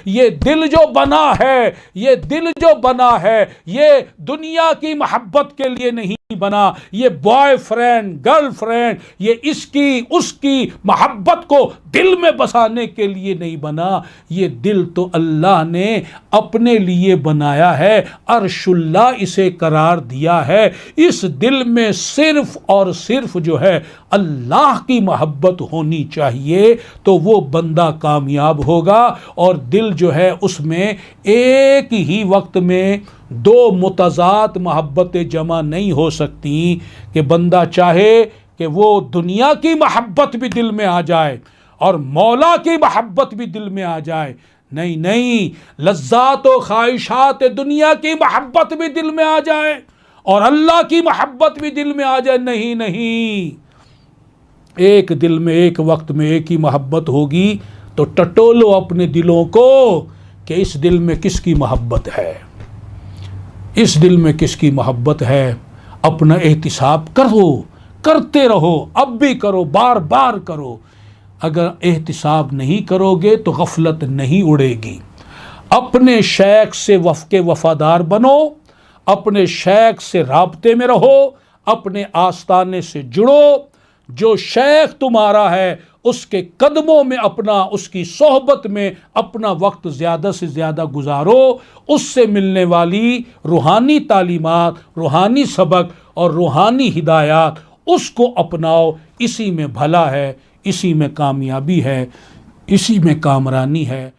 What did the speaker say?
یہ دل جو بنا ہے، یہ دل جو بنا ہے، یہ دنیا کی محبت کے لیے نہیں بنا، یہ بوائے فرینڈ گرل فرینڈ، یہ اس کی محبت کو دل میں بسانے کے لیے نہیں بنا، یہ دل تو اللہ نے اپنے لیے بنایا ہے، عرش اللہ اسے قرار دیا ہے۔ اس دل میں صرف اور صرف جو ہے اللہ کی محبت ہونی چاہیے تو وہ بندہ کامیاب ہوگا۔ اور دل جو ہے اس میں ایک ہی وقت میں دو متضاد محبتیں جمع نہیں ہو سکتی کہ بندہ چاہے کہ وہ دنیا کی محبت بھی دل میں آ جائے اور مولا کی محبت بھی دل میں آ جائے، نہیں، لذات و خواہشات دنیا کی محبت بھی دل میں آ جائے اور اللہ کی محبت بھی دل میں آ جائے، نہیں، ایک دل میں ایک وقت میں ایک ہی محبت ہوگی۔ تو ٹٹولو اپنے دلوں کو کہ اس دل میں کس کی محبت ہے، اس دل میں کس کی محبت ہے۔ اپنا احتساب کرتے رہو، اب بھی کرو، بار بار کرو۔ اگر احتساب نہیں کرو گے تو غفلت نہیں اڑے گی۔ اپنے شیخ سے وفادار بنو، اپنے شیخ سے رابطے میں رہو، اپنے آستانے سے جڑو۔ جو شیخ تمہارا ہے اس کے قدموں میں اس کی صحبت میں اپنا وقت زیادہ سے زیادہ گزارو، اس سے ملنے والی روحانی تعلیمات، روحانی سبق اور روحانی ہدایات اس کو اپناؤ۔ اسی میں بھلا ہے، اسی میں کامیابی ہے، اسی میں کامرانی ہے۔